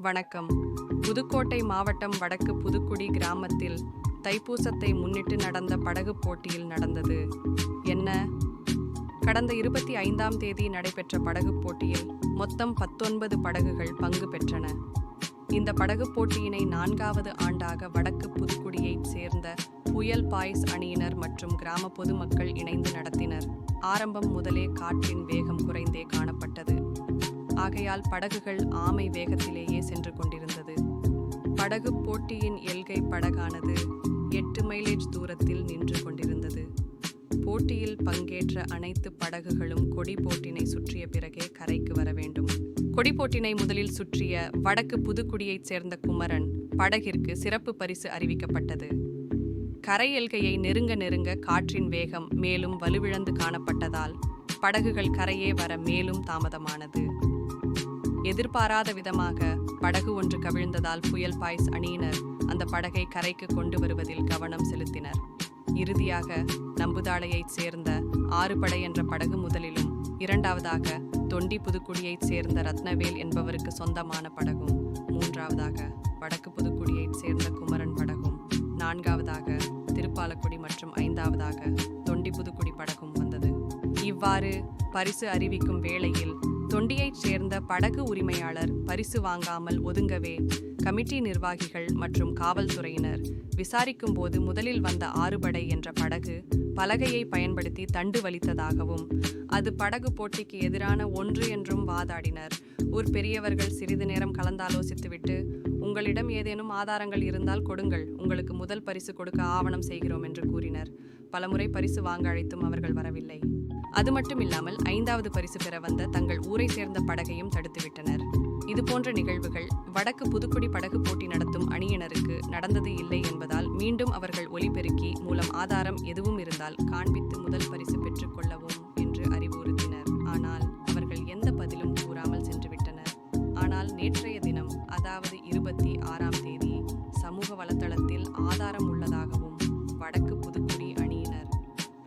வணக்கம். புதுக்கோட்டை மாவட்டம் வடக்கு புதுக்குடி கிராமத்தில் தைப்பூசத்தை முன்னிட்டு நடந்த படகு போட்டியில் நடந்தது என்ன? கடந்த 25ஆம் தேதி நடைபெற்ற படகு போட்டியில் மொத்தம் 19 படகுகள் பங்கு பெற்றன. இந்த படகு போட்டியினை 4வது ஆண்டாக வடக்கு புதுக்குடியைச் சேர்ந்த புயல் பாய்ஸ் அணியினர் மற்றும் கிராம பொதுமக்கள் இணைந்து நடத்தினர். ஆரம்பம் முதலே காற்றின் வேகம் குறைந்தே காணப்பட்டது. ஆகையால் படகுகள் ஆமை வேகத்திலேயே சென்று கொண்டிருந்தது. படகு போட்டியின் எல்கை படகானது 8 மைலேஜ் தூரத்தில் நின்று கொண்டிருந்தது. போட்டியில் பங்கேற்ற அனைத்து படகுகளும் கொடி போட்டினை சுற்றிய பிறகே கரைக்கு வர வேண்டும். கொடி போட்டினை முதலில் சுற்றிய வடக்கு புதுக்குடியைச் சேர்ந்த குமரன் படகிற்கு சிறப்பு பரிசு அறிவிக்கப்பட்டது. கரை எல்கையை நெருங்க நெருங்க காற்றின் வேகம் மேலும் வலுவிழந்து காணப்பட்டதால் படகுகள் கரையே வர மேலும் தாமதமானது. எதிர்பாராத விதமாக படகு ஒன்று கவிழ்ந்ததால் புயல் பாய்ஸ் அணியினர் அந்த படகை கரைக்கு கொண்டு வருவதில் கவனம் செலுத்தினர். இறுதியாக நம்புதாளையைச் சேர்ந்த ஆறுபடை என்ற படகு முதலிலும், இரண்டாவதாக தொண்டி புதுக்குடியைச் சேர்ந்த ரத்னவேல் என்பவருக்கு சொந்தமான படகும், மூன்றாவதாக வடக்கு புதுக்குடியைச் சேர்ந்த குமரன் படகும், நான்காவதாக திருப்பாலக்குடி மற்றும் ஐந்தாவதாக தொண்டி புதுக்குடி படகும் வந்தது. இவ்வாறு பரிசு அறிவிக்கும் வேளையில் தொண்டியைச் சேர்ந்த படகு உரிமையாளர் பரிசு வாங்காமல் ஒதுங்கவே கமிட்டி நிர்வாகிகள் மற்றும் காவல்துறையினர் விசாரிக்கும் போது முதலில் வந்த ஆறுபடை என்ற படகு பலகையை பயன்படுத்தி தண்டு வலித்ததாகவும் அது படகு போட்டிக்கு எதிரான ஒன்று என்றும் வாதாடினர். ஊர் பெரியவர்கள் சிறிது நேரம் கலந்தாலோசித்துவிட்டு, உங்களிடம் ஏதேனும் ஆதாரங்கள் இருந்தால் கொடுங்கள், உங்களுக்கு முதல் பரிசு கொடுக்க ஆவணம் செய்கிறோம் என்று கூறினர். பலமுறை பரிசு வாங்க அழைத்தும் அவர்கள் வரவில்லை. அது மட்டும் இல்லாமல் 5வது பரிசு பெற வந்த தங்கள் ஊரை சேர்ந்த படகையும் தடுத்துவிட்டனர். இதுபோன்ற நிகழ்வுகள் வடக்கு புதுக்குடி படகு போட்டி நடத்தும் அணியினருக்கு நடந்தது இல்லை என்பதால் மீண்டும் அவர்கள் ஒலிபெருக்கி மூலம் ஆதாரம் எதுவும் இருந்தால் காண்பித்து முதல் பரிசு பெற்றுக் கொள்ளவும் என்று அறிவுறுத்தினர். ஆனால் அவர்கள் எந்த பதிலும் கூறாமல் சென்றுவிட்டனர். ஆனால் நேற்றைய தினம், அதாவது 26ஆம் தேதி, சமூக வலைத்தளத்தில் ஆதாரம் உள்ளதாகவும் வடக்கு புதுக்குடி அணியினர்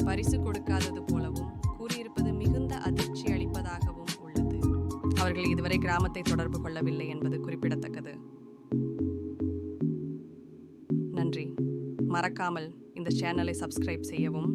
பரிசு கொடுக்காதது போலவும் கூறியிருப்பது மிகுந்த அதிர்ச்சி அளிப்பதாகவும் உள்ளது. அவர்கள் இதுவரை கிராமத்தை தொடர்பு கொள்ளவில்லை என்பது குறிப்பிடத்தக்கது. நன்றி. மறக்காமல் இந்த சேனலை சப்ஸ்கிரைப் செய்யவும்.